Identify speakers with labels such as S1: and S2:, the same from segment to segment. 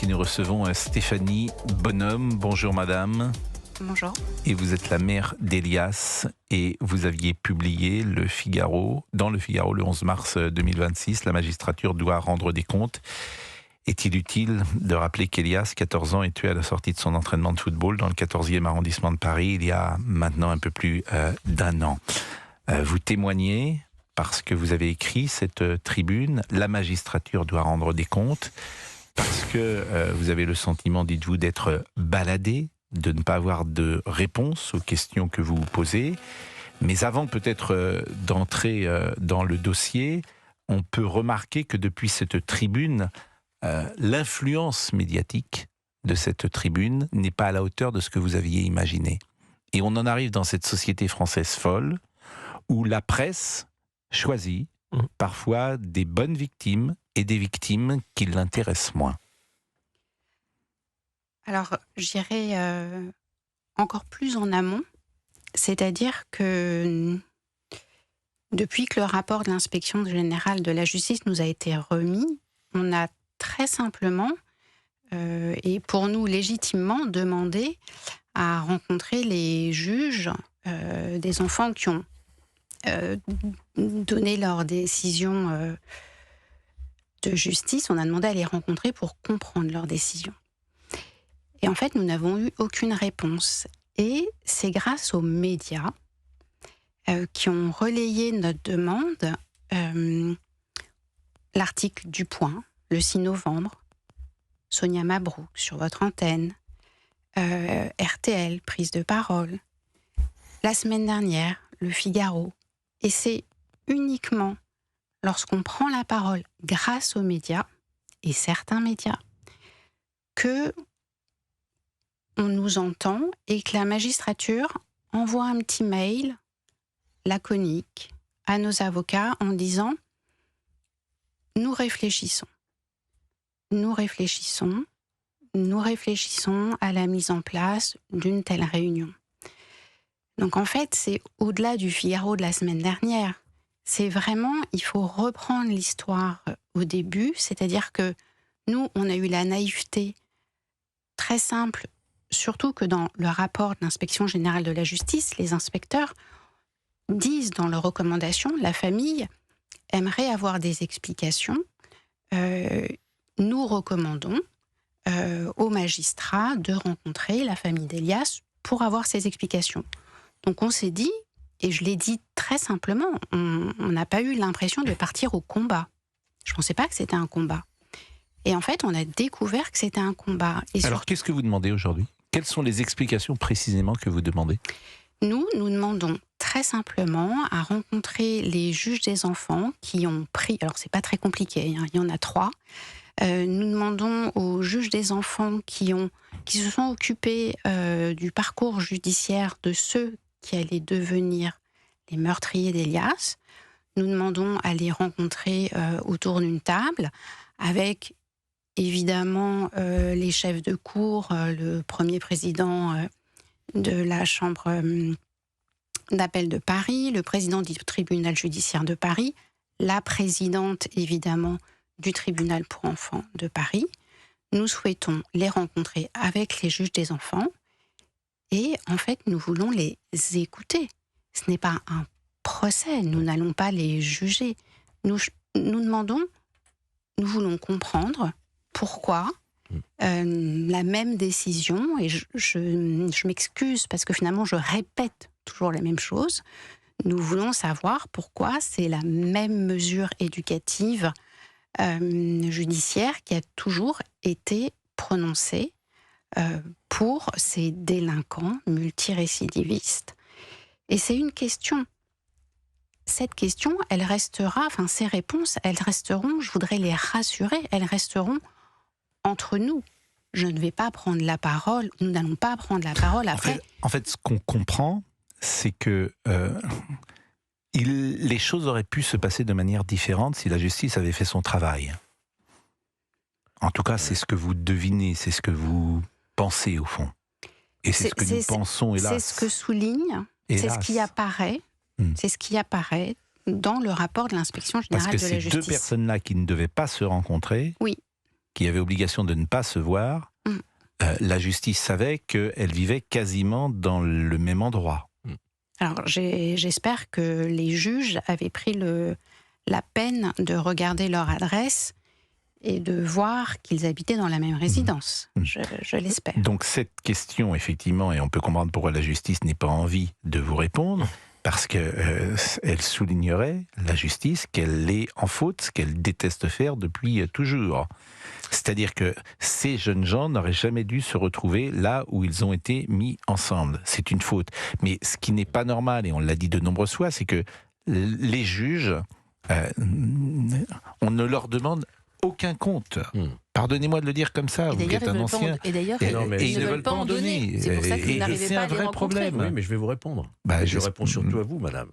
S1: qui nous recevons Stéphanie Bonhomme. Bonjour madame.
S2: Bonjour.
S1: Et vous êtes la mère d'Elias et vous aviez publié dans le Figaro le 11 mars 2026, la magistrature doit rendre des comptes. Est-il utile de rappeler qu'Elias, 14 ans, est tué à la sortie de son entraînement de football dans le 14e arrondissement de Paris il y a maintenant un peu plus d'un an. Vous témoignez parce que vous avez écrit cette tribune, la magistrature doit rendre des comptes, parce que vous avez le sentiment, dites-vous, d'être baladé, de ne pas avoir de réponse aux questions que vous vous posez. Mais avant peut-être d'entrer dans le dossier, on peut remarquer que depuis cette tribune, l'influence médiatique de cette tribune n'est pas à la hauteur de ce que vous aviez imaginé. Et on en arrive dans cette société française folle, où la presse choisit parfois des bonnes victimes et des victimes qui l'intéressent moins.
S2: Alors, j'irai encore plus en amont, c'est-à-dire que depuis que le rapport de l'inspection générale de la justice nous a été remis, on a très simplement, et pour nous légitimement, demandé à rencontrer les juges des enfants qui ont donné leur décision de justice. On a demandé à les rencontrer pour comprendre leur décision. Et en fait, nous n'avons eu aucune réponse. Et c'est grâce aux médias qui ont relayé notre demande, l'article du Point, le 6 novembre, Sonia Mabrouk sur votre antenne, RTL, prise de parole, la semaine dernière, le Figaro. Et c'est uniquement lorsqu'on prend la parole grâce aux médias, et certains médias, que on nous entend et que la magistrature envoie un petit mail laconique à nos avocats en disant « Nous réfléchissons à la mise en place d'une telle réunion ». Donc en fait, c'est au-delà du Figaro de la semaine dernière. C'est vraiment, il faut reprendre l'histoire au début, c'est-à-dire que nous, on a eu la naïveté très simple, surtout que dans le rapport de l'inspection générale de la justice, les inspecteurs disent dans leurs recommandations, la famille aimerait avoir des explications. Nous recommandons aux magistrats de rencontrer la famille d'Elias pour avoir ces explications. Donc on s'est dit, et je l'ai dit très simplement, on n'a pas eu l'impression de partir au combat. Je ne pensais pas que c'était un combat. Et en fait, on a découvert que c'était un combat. Et
S1: alors, qu'est-ce que vous demandez aujourd'hui ? Quelles sont les explications précisément que vous demandez ?
S2: Nous demandons très simplement à rencontrer les juges des enfants qui ont pris... Alors, c'est pas très compliqué, hein, il y en a 3. Nous demandons aux juges des enfants qui se sont occupés du parcours judiciaire de ceux qui allaient devenir les meurtriers d'Elias. Nous demandons à les rencontrer autour d'une table avec évidemment les chefs de cour, le premier président de la chambre d'appel de Paris, le président du tribunal judiciaire de Paris, la présidente évidemment du tribunal pour enfants de Paris. Nous souhaitons les rencontrer avec les juges des enfants et en fait nous voulons les écouter. Ce n'est pas un procès, nous n'allons pas les juger. Nous voulons comprendre pourquoi la même décision, et je m'excuse parce que finalement je répète toujours la même chose, nous voulons savoir pourquoi c'est la même mesure éducative judiciaire qui a toujours été prononcée pour ces délinquants multirécidivistes. Et c'est une question. Cette question, elle restera, enfin ces réponses, elles resteront, je voudrais les rassurer, elles resteront entre nous. Je ne vais pas prendre la parole, nous n'allons pas prendre la parole après.
S1: En fait, ce qu'on comprend, c'est que les choses auraient pu se passer de manière différente si la justice avait fait son travail. En tout cas, c'est ce que vous devinez, c'est ce que vous pensez au fond. Et c'est ce que nous pensons, hélas.
S2: C'est ce que souligne, c'est ce qui apparaît. C'est ce qui apparaît dans le rapport de l'inspection générale de la justice.
S1: Parce que ces deux personnes-là qui ne devaient pas se rencontrer,
S2: oui,
S1: qui avaient obligation de ne pas se voir, la justice savait qu'elles vivaient quasiment dans le même endroit.
S2: Alors, j'espère que les juges avaient pris la peine de regarder leur adresse et de voir qu'ils habitaient dans la même résidence. Je l'espère.
S1: Donc cette question, effectivement, et on peut comprendre pourquoi la justice n'est pas envie de vous répondre, parce qu'elle soulignerait, la justice, qu'elle est en faute, ce qu'elle déteste faire depuis toujours. C'est-à-dire que ces jeunes gens n'auraient jamais dû se retrouver là où ils ont été mis ensemble. C'est une faute. Mais ce qui n'est pas normal, et on l'a dit de nombreuses fois, c'est que les juges, on ne leur demande aucun compte. Pardonnez-moi de le dire comme ça, vous êtes un ancien.
S3: Et d'ailleurs,
S1: ils ne veulent pas en donner.
S3: C'est pour ça que vous n'arrivez
S1: c'est
S3: pas
S1: un
S3: à les
S1: vrai
S3: rencontrer.
S1: problème.
S4: Oui, mais je vais vous répondre. Je réponds surtout à vous, madame.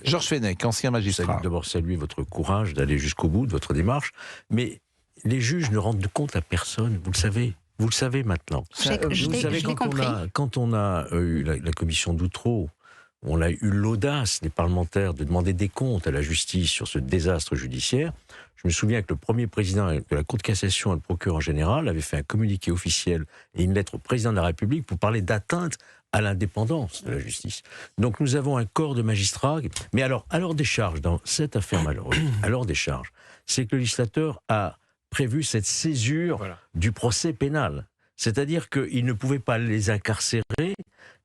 S1: Georges Fenech, ancien
S4: Je
S1: magistrat.
S4: salue d'abord saluer votre courage d'aller jusqu'au bout de votre démarche, mais les juges ne rendent compte à personne, vous le savez. Vous le savez maintenant.
S2: Je l'ai compris.
S4: Quand on a eu la commission d'Outreau, on a eu l'audace des parlementaires de demander des comptes à la justice sur ce désastre judiciaire. Je me souviens que le premier président de la Cour de cassation et le procureur général avaient fait un communiqué officiel et une lettre au président de la République pour parler d'atteinte à l'indépendance de la justice. Donc nous avons un corps de magistrats. Mais alors, à leur décharge, dans cette affaire malheureuse, à leur décharge, c'est que le législateur a prévu cette césure du procès pénal. C'est-à-dire qu'il ne pouvait pas les incarcérer,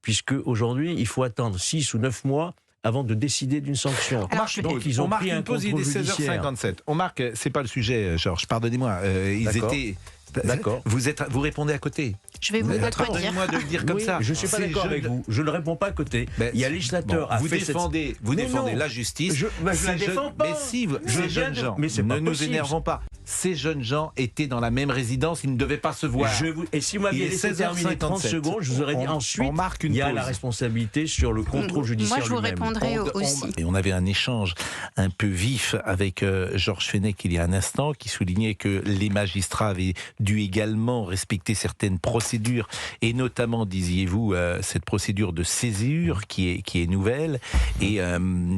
S4: puisque aujourd'hui, il faut attendre 6 ou 9 mois avant de décider d'une sanction.
S1: Donc ils ont pris une pause, il est 16h57. On marque, c'est pas le sujet, Georges, pardonnez-moi. Ils étaient...
S4: D'accord.
S1: Vous répondez à côté.
S2: Je vais vous contredire.
S1: Pardonnez-moi de le dire comme ça.
S4: Je ne suis pas d'accord avec vous. Je ne réponds pas à côté. Il y a législateur
S1: vous défendez la justice.
S4: Je la défends pas.
S1: Mais si, ces jeunes gens, ne nous énervons pas. Ces jeunes gens étaient dans la même résidence, ils ne devaient pas se voir.
S4: Et si vous m'aviez laissé terminer 30 secondes, je vous aurais dit ensuite, il y a la responsabilité sur le contrôle judiciaire
S2: lui-même. Moi, je vous répondrai aussi.
S1: Et on avait un échange un peu vif avec Georges Fenech il y a un instant, qui soulignait que les magistrats avaient dû également respecter certaines procédures, et notamment, disiez-vous, cette procédure de césure qui est nouvelle, et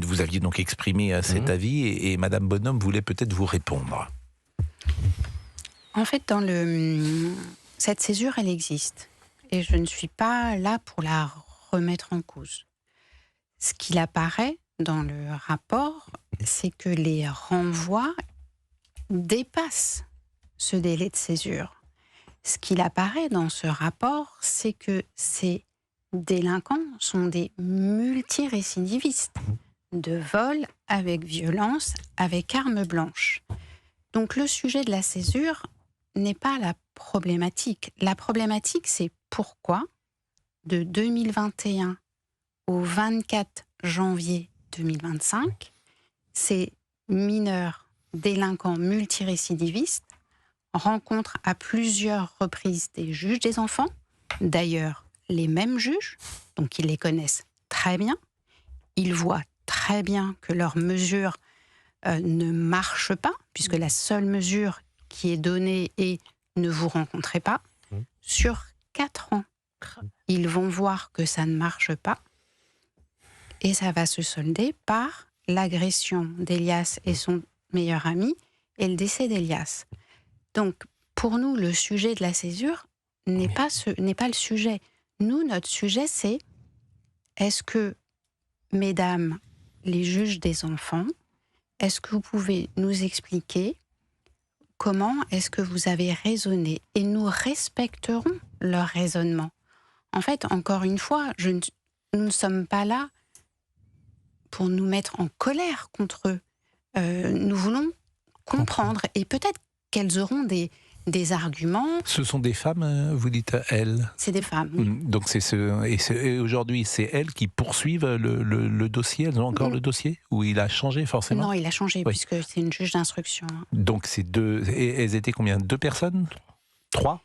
S1: vous aviez donc exprimé cet avis, et Madame Bonhomme voulait peut-être vous répondre.
S2: En fait, cette césure, elle existe, et je ne suis pas là pour la remettre en cause. Ce qu'il apparaît dans le rapport, c'est que les renvois dépassent ce délai de césure. Ce qu'il apparaît dans ce rapport, c'est que ces délinquants sont des multirécidivistes de vol avec violence, avec arme blanche. Donc le sujet de la césure n'est pas la problématique. La problématique, c'est pourquoi, de 2021 au 24 janvier 2025, ces mineurs délinquants multirécidivistes rencontrent à plusieurs reprises des juges des enfants, d'ailleurs les mêmes juges, donc ils les connaissent très bien, ils voient très bien que leurs mesures ne marchent pas, puisque la seule mesure qui est donnée est « ne vous rencontrez pas ». Sur 4 ans, ils vont voir que ça ne marche pas, et ça va se solder par l'agression d'Elias et son meilleur ami, et le décès d'Elias. Donc, pour nous, le sujet de la césure n'est pas le sujet. Nous, notre sujet, c'est est-ce que, mesdames, les juges des enfants, est-ce que vous pouvez nous expliquer comment est-ce que vous avez raisonné? Et nous respecterons leur raisonnement. En fait, encore une fois, nous ne sommes pas là pour nous mettre en colère contre eux. Nous voulons comprendre, et peut-être qu'elles auront des arguments.
S1: Ce sont des femmes, vous dites elles?
S2: C'est des femmes, oui.
S1: Donc et aujourd'hui, c'est elles qui poursuivent le dossier. Elles ont encore le dossier? Ou il a changé forcément?
S2: Non, il a changé, puisque c'est une juge d'instruction.
S1: Donc c'est deux. Et elles étaient combien? 2 personnes? 3?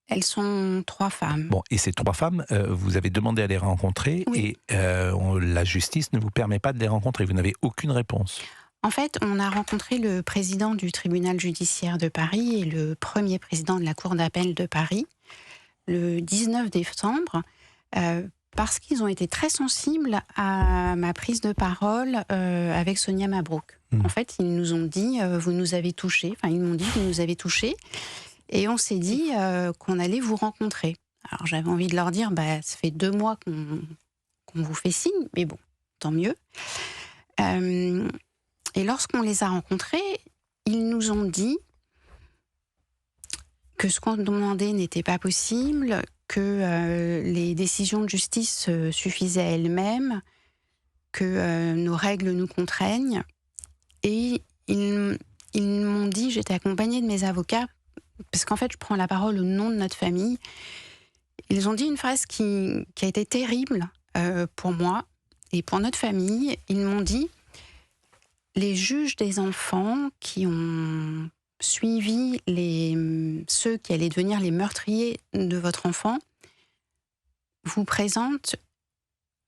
S2: Elles sont 3 femmes.
S1: Bon, et ces 3 femmes, vous avez demandé à les rencontrer, et la justice ne vous permet pas de les rencontrer. Vous n'avez aucune réponse.
S2: En fait, on a rencontré le président du tribunal judiciaire de Paris et le premier président de la cour d'appel de Paris le 19 décembre parce qu'ils ont été très sensibles à ma prise de parole avec Sonia Mabrouk. En fait, ils nous ont dit, vous nous avez touchés. Enfin, ils m'ont dit, vous nous avez touchés. Et on s'est dit qu'on allait vous rencontrer. Alors, j'avais envie de leur dire, ça fait 2 mois qu'on vous fait signe, mais bon, tant mieux. Et lorsqu'on les a rencontrés, ils nous ont dit que ce qu'on demandait n'était pas possible, que les décisions de justice suffisaient à elles-mêmes, que nos règles nous contraignent. Et ils m'ont dit, j'étais accompagnée de mes avocats, parce qu'en fait, je prends la parole au nom de notre famille. Ils ont dit une phrase qui a été terrible pour moi et pour notre famille. Ils m'ont dit, les juges des enfants qui ont suivi ceux qui allaient devenir les meurtriers de votre enfant vous présentent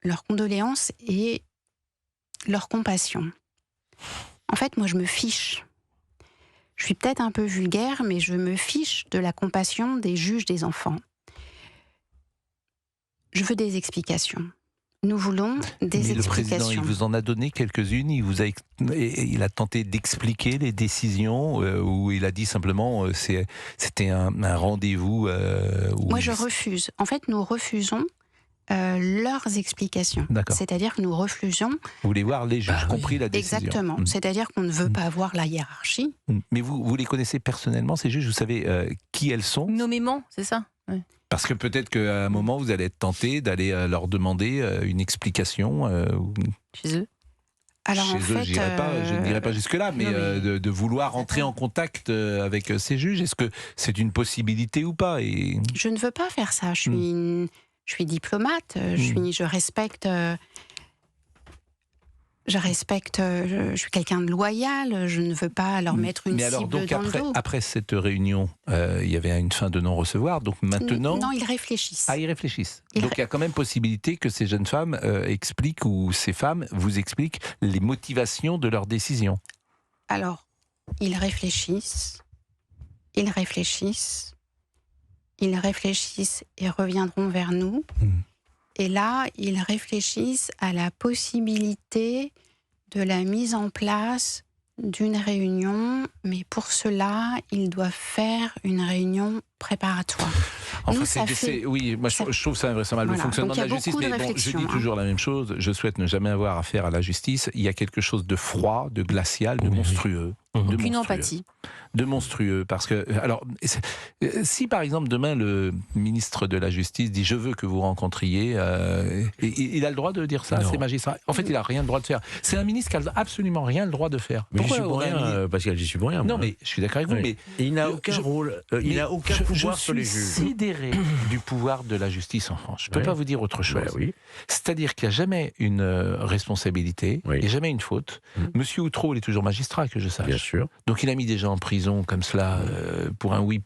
S2: leurs condoléances et leur compassion. En fait, moi, je me fiche. Je suis peut-être un peu vulgaire, mais je me fiche de la compassion des juges des enfants. Je veux des explications. Nous voulons des explications.
S1: Le président, il vous en a donné quelques-unes. Il a tenté d'expliquer les décisions, ou il a dit simplement c'était un rendez-vous.
S2: Moi, je refuse. En fait, nous refusons leurs explications.
S1: D'accord.
S2: C'est-à-dire que nous refusons...
S1: Vous voulez voir les juges, compris la décision.
S2: Exactement. C'est-à-dire qu'on ne veut pas voir la hiérarchie.
S1: Mais vous les connaissez personnellement, ces juges? Vous savez qui elles sont?
S3: Nommément, c'est ça? Ouais.
S1: Parce que peut-être qu'à un moment, vous allez être tenté d'aller leur demander une explication.
S3: Chez eux?
S2: Alors,
S1: chez
S2: en
S1: eux,
S2: fait,
S1: je n'irai pas jusque-là, mais, de vouloir entrer en contact avec ces juges, est-ce que c'est une possibilité ou pas?
S2: Je ne veux pas faire ça. Je suis diplomate, je respecte... je suis quelqu'un de loyal, je ne veux pas leur mettre une cible dans le dos.
S1: Après cette réunion, il y avait une fin de non-recevoir, donc maintenant...
S2: Non, ils réfléchissent.
S1: Ah, ils réfléchissent. Donc il y a quand même possibilité que ces jeunes femmes expliquent, ou ces femmes vous expliquent les motivations de leurs décisions.
S2: Alors, ils réfléchissent et reviendront vers nous. Et là, ils réfléchissent à la possibilité de la mise en place d'une réunion, mais pour cela, ils doivent faire une réunion préparatoire.
S1: Enfin, oui, moi je trouve ça invraisemblable, le fonctionnement de la justice, mais bon, je dis toujours la même chose, je souhaite ne jamais avoir affaire à la justice. Il y a quelque chose de froid, de glacial, de monstrueux.
S3: Aucune empathie.
S1: De monstrueux, parce que, alors, si par exemple demain le ministre de la Justice dit je veux que vous rencontriez, il a le droit de dire ça à ses magistrats. En fait, il n'a rien le droit de faire. C'est un ministre qui n'a absolument rien le droit de faire.
S4: Mais pourquoi Pascal, j'y suis pour rien.
S1: Non, mais je suis d'accord avec vous, mais
S4: il n'a aucun rôle, il n'a aucun pouvoir sur les juges.
S1: Je suis sidéré du pouvoir de la justice en France. Je ne peux pas vous dire autre chose. C'est-à-dire qu'il n'y a jamais une responsabilité, et jamais une faute. Monsieur Outreau, il est toujours magistrat, que je sache.
S4: Bien sûr.
S1: Donc il a mis des gens en prison comme cela, pour un oui,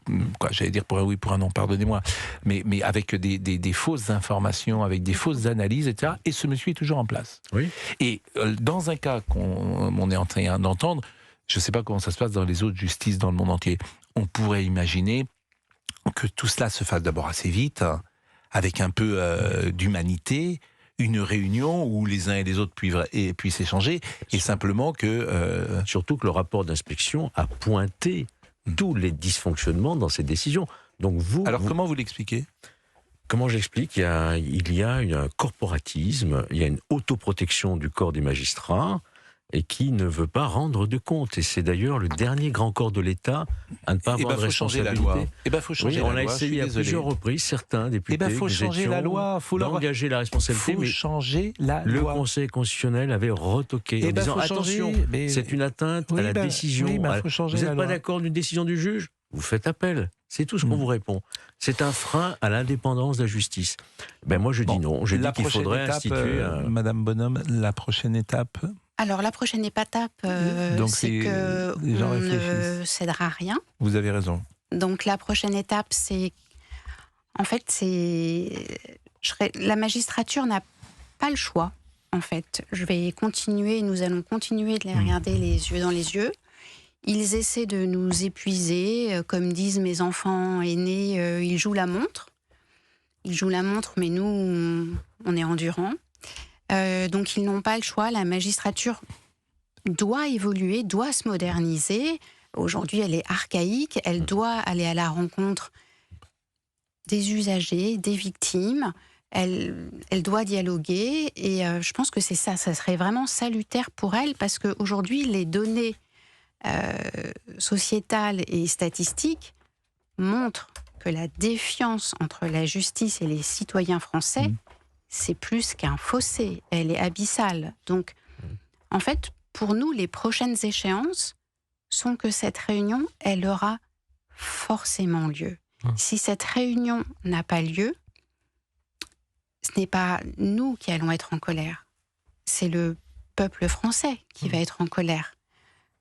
S1: j'allais dire pour un oui, pour un non, pardonnez-moi, mais avec des fausses informations, avec des fausses analyses, etc. Et ce monsieur est toujours en place.
S4: Oui.
S1: Et dans un cas qu'on est en train d'entendre, je ne sais pas comment ça se passe dans les autres justices dans le monde entier, on pourrait imaginer que tout cela se fasse d'abord assez vite, avec un peu d'humanité, une réunion où les uns et les autres puissent échanger, et simplement que...
S4: Surtout que le rapport d'inspection a pointé tous les dysfonctionnements dans ces décisions. Donc
S1: comment vous l'expliquez ?
S4: Comment j'explique ? Il y a un corporatisme, il y a une autoprotection du corps des magistrats, et qui ne veut pas rendre de compte. Et c'est d'ailleurs le dernier grand corps de l'État à ne pas avoir de responsabilité.
S1: Il faut changer la loi.
S4: On a essayé à plusieurs reprises, certains députés,
S1: il faut changer la loi,
S4: d'engager la responsabilité, mais
S1: changer la loi.
S4: Le Conseil constitutionnel avait retoqué en disant attention, c'est une atteinte à la décision. Vous n'êtes pas d'accord d'une décision du juge ? Vous faites appel. C'est tout ce qu'on vous répond. C'est un frein à l'indépendance de la justice. Moi, je dis non. Je dis qu'il faudrait instituer...
S1: Madame Bonhomme, la prochaine étape...
S2: Alors, la prochaine étape, c'est qu'on ne cédera à rien.
S1: Vous avez raison.
S2: Donc, la prochaine étape, c'est... En fait, la magistrature n'a pas le choix, en fait. Nous allons continuer de les regarder les yeux dans les yeux. Ils essaient de nous épuiser. Comme disent mes enfants aînés, ils jouent la montre. Ils jouent la montre, mais nous, on est endurants. Donc ils n'ont pas le choix, la magistrature doit évoluer, doit se moderniser. Aujourd'hui, elle est archaïque, elle doit aller à la rencontre des usagers, des victimes, elle doit dialoguer, et je pense que c'est ça serait vraiment salutaire pour elle, parce qu'aujourd'hui, les données sociétales et statistiques montrent que la défiance entre la justice et les citoyens français, c'est plus qu'un fossé, elle est abyssale. Donc, en fait, pour nous, les prochaines échéances sont que cette réunion, elle aura forcément lieu. Si cette réunion n'a pas lieu, ce n'est pas nous qui allons être en colère, c'est le peuple français qui va être en colère.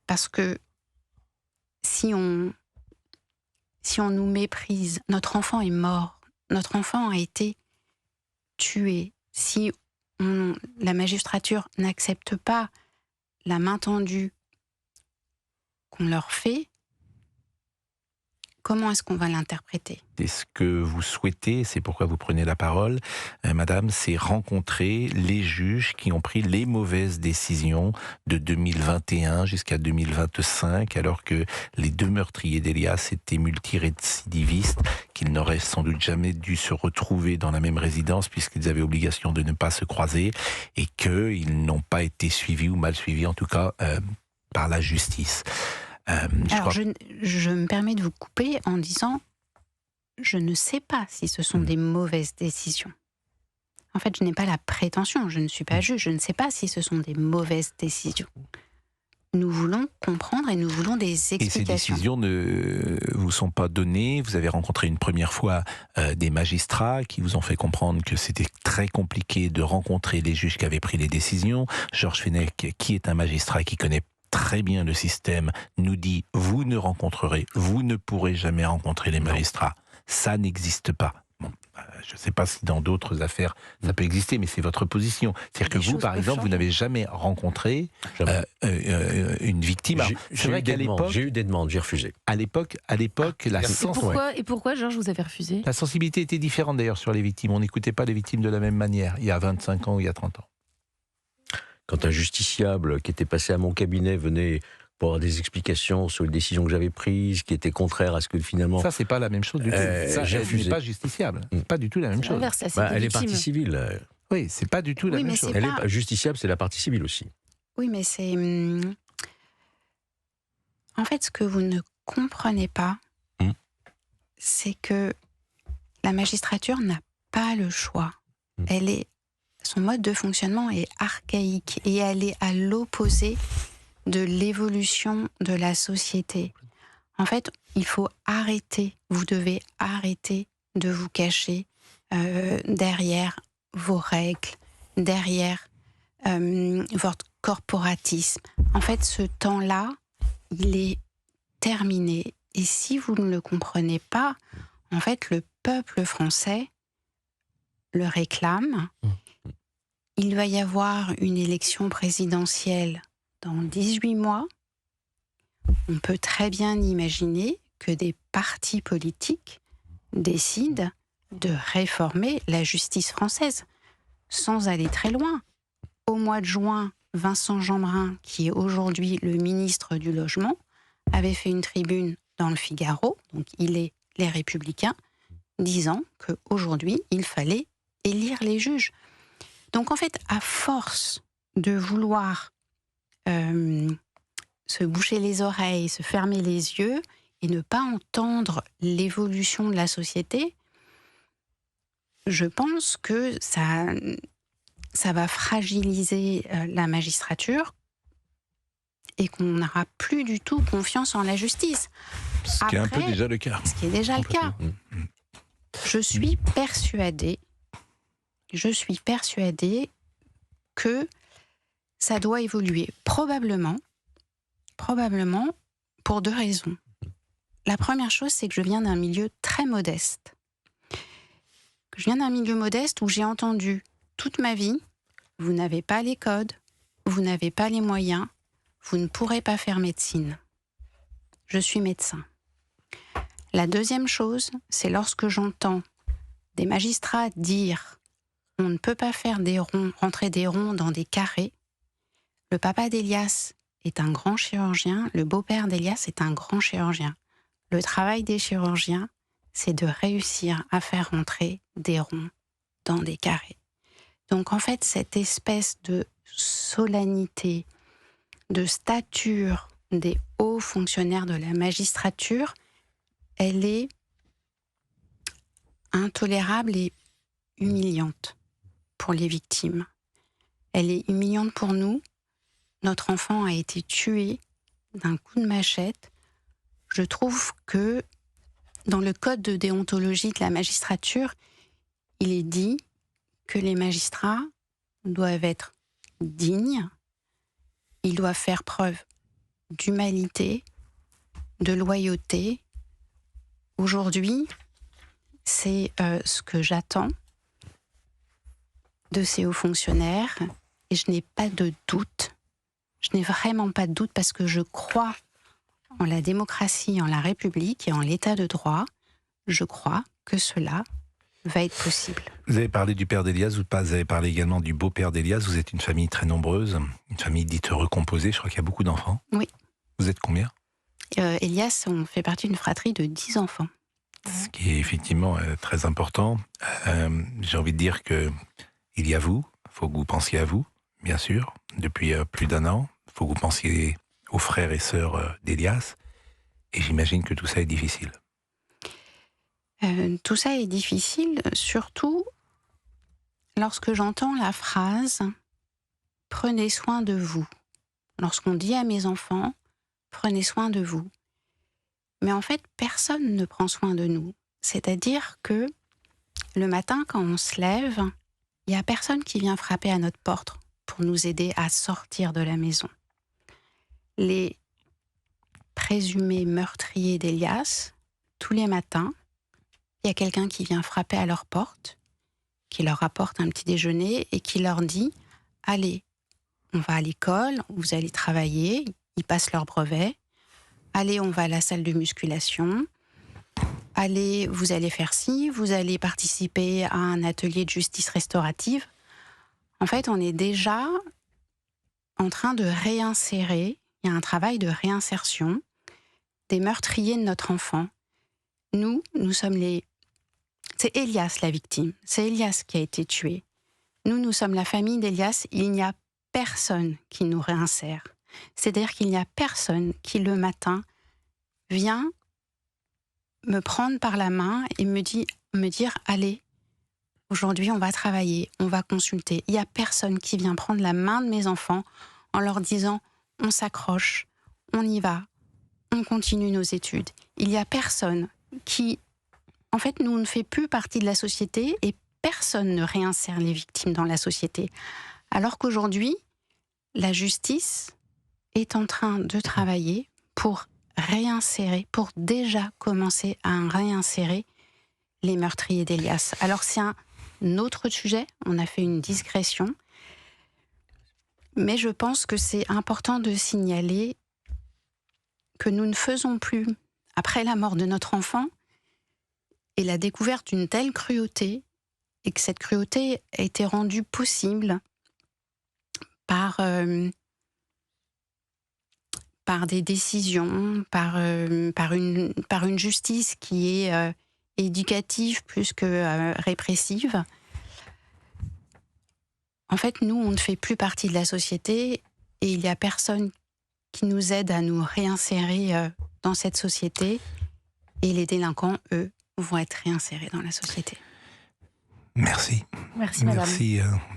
S2: Parce que si on nous méprise, notre enfant est mort, notre enfant a été tué. Si la magistrature n'accepte pas la main tendue qu'on leur fait, comment est-ce qu'on va l'interpréter ?
S1: Et ce que vous souhaitez, c'est pourquoi vous prenez la parole, madame, c'est rencontrer les juges qui ont pris les mauvaises décisions de 2021 jusqu'à 2025, alors que les 2 meurtriers d'Elias étaient multirécidivistes, qu'ils n'auraient sans doute jamais dû se retrouver dans la même résidence puisqu'ils avaient obligation de ne pas se croiser, et qu'ils n'ont pas été suivis ou mal suivis, en tout cas par la justice.
S2: Je me permets de vous couper en disant, je ne sais pas si ce sont des mauvaises décisions. En fait, je n'ai pas la prétention, je ne suis pas juge, je ne sais pas si ce sont des mauvaises décisions. Nous voulons comprendre et nous voulons des explications.
S1: Et ces décisions ne vous sont pas données. Vous avez rencontré une première fois des magistrats qui vous ont fait comprendre que c'était très compliqué de rencontrer les juges qui avaient pris les décisions. Georges Fenech, qui est un magistrat qui connaît très bien le système, nous dit « vous ne pourrez jamais rencontrer les magistrats ». Ça n'existe pas. Bon, je ne sais pas si dans d'autres affaires ça peut exister, mais c'est votre position. C'est-à-dire que vous, par exemple, vous n'avez jamais rencontré une victime. C'est vrai qu'à l'époque,
S4: j'ai eu des demandes, j'ai refusé.
S1: À l'époque,
S3: Et pourquoi, Georges, vous avez refusé ?
S1: La sensibilité était différente d'ailleurs sur les victimes. On n'écoutait pas les victimes de la même manière, il y a 25 ans ou il y a 30 ans.
S4: Quand un justiciable qui était passé à mon cabinet venait pour avoir des explications sur les décisions que j'avais prises, qui étaient contraires à ce que finalement...
S1: Ça, c'est pas la même chose du tout. Ça, elle n'est pas justiciable. C'est pas du tout la même chose.
S4: Elle est partie civile.
S1: Oui, c'est pas du tout la même chose.
S4: Elle est justiciable, c'est la partie civile aussi.
S2: Oui, mais c'est... En fait, ce que vous ne comprenez pas, c'est que la magistrature n'a pas le choix. Son mode de fonctionnement est archaïque et elle est à l'opposé de l'évolution de la société. En fait, il faut arrêter, vous devez arrêter de vous cacher derrière vos règles, derrière votre corporatisme. En fait, ce temps-là, il est terminé. Et si vous ne le comprenez pas, en fait, le peuple français le réclame. Il va y avoir une élection présidentielle dans 18 mois. On peut très bien imaginer que des partis politiques décident de réformer la justice française, sans aller très loin. Au mois de juin, Vincent Jeanbrun, qui est aujourd'hui le ministre du Logement, avait fait une tribune dans le Figaro, donc il est les Républicains, disant qu'aujourd'hui, il fallait élire les juges. Donc en fait, à force de vouloir se boucher les oreilles, se fermer les yeux et ne pas entendre l'évolution de la société, je pense que ça va fragiliser la magistrature et qu'on n'aura plus du tout confiance en la justice.
S1: Ce qui est un peu déjà le cas.
S2: Ce qui est déjà le cas. Je suis persuadée que ça doit évoluer. Probablement pour 2 raisons. La première chose, c'est que je viens d'un milieu très modeste. Je viens d'un milieu modeste où j'ai entendu toute ma vie, vous n'avez pas les codes, vous n'avez pas les moyens, vous ne pourrez pas faire médecine. Je suis médecin. La deuxième chose, c'est lorsque j'entends des magistrats dire on ne peut pas faire des ronds, rentrer des ronds dans des carrés. Le papa d'Elias est un grand chirurgien, le beau-père d'Elias est un grand chirurgien. Le travail des chirurgiens, c'est de réussir à faire rentrer des ronds dans des carrés. Donc en fait, cette espèce de solennité, de stature des hauts fonctionnaires de la magistrature, elle est intolérable et humiliante pour les victimes. Elle est humiliante pour nous. Notre enfant a été tué d'un coup de machette. Je trouve que dans le code de déontologie de la magistrature, il est dit que les magistrats doivent être dignes, ils doivent faire preuve d'humanité, de loyauté. Aujourd'hui, c'est ce que j'attends de ces hauts fonctionnaires et je n'ai pas de doute. Je n'ai vraiment pas de doute parce que je crois en la démocratie, en la République et en l'état de droit. Je crois que cela va être possible.
S1: Vous avez parlé du père d'Elias, vous avez parlé également du beau-père d'Elias. Vous êtes une famille très nombreuse, une famille dite recomposée. Je crois qu'il y a beaucoup d'enfants.
S2: Oui.
S1: Vous êtes combien ?
S2: Elias, on fait partie d'une fratrie de 10 enfants.
S1: Ce qui est effectivement très important. J'ai envie de dire que il y a vous, il faut que vous pensiez à vous, bien sûr, depuis plus d'1 an. Il faut que vous pensiez aux frères et sœurs d'Elias. Et j'imagine que tout ça est difficile.
S2: Tout ça est difficile, surtout lorsque j'entends la phrase « Prenez soin de vous ». Lorsqu'on dit à mes enfants « Prenez soin de vous ». Mais en fait, personne ne prend soin de nous. C'est-à-dire que le matin, quand on se lève, il n'y a personne qui vient frapper à notre porte pour nous aider à sortir de la maison. Les présumés meurtriers d'Elias, tous les matins, il y a quelqu'un qui vient frapper à leur porte, qui leur apporte un petit déjeuner et qui leur dit « Allez, on va à l'école, vous allez travailler », ils passent leur brevet. « Allez, on va à la salle de musculation. Allez, vous allez faire ci, vous allez participer à un atelier de justice restaurative. » En fait, on est déjà en train de réinsérer, il y a un travail de réinsertion des meurtriers de notre enfant. Nous sommes les... C'est Elias la victime, c'est Elias qui a été tué. Nous sommes la famille d'Elias, il n'y a personne qui nous réinsère. C'est-à-dire qu'il n'y a personne qui le matin vient me prendre par la main et me dire « Allez, aujourd'hui on va travailler, on va consulter ». Il n'y a personne qui vient prendre la main de mes enfants en leur disant « On s'accroche, on y va, on continue nos études ». Il n'y a personne qui... En fait, nous, on ne fait plus partie de la société et personne ne réinsère les victimes dans la société. Alors qu'aujourd'hui, la justice est en train de travailler pour réinsérer, pour déjà commencer à réinsérer les meurtriers d'Elias. Alors c'est un autre sujet, on a fait une digression, mais je pense que c'est important de signaler que nous ne faisons plus, après la mort de notre enfant, et la découverte d'une telle cruauté, et que cette cruauté a été rendue possible par des décisions, par une justice qui est éducative plus que répressive. En fait, nous, on ne fait plus partie de la société et il n'y a personne qui nous aide à nous réinsérer dans cette société. Et les délinquants, eux, vont être réinsérés dans la société.
S1: Merci.
S3: Merci, madame.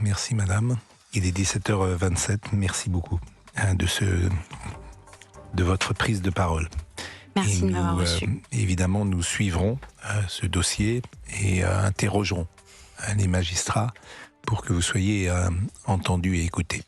S1: Merci, madame. Il est 17h27. Merci beaucoup de votre prise de parole.
S2: Merci de m'avoir reçu.
S1: Évidemment, nous suivrons ce dossier et interrogerons les magistrats pour que vous soyez entendus et écoutés.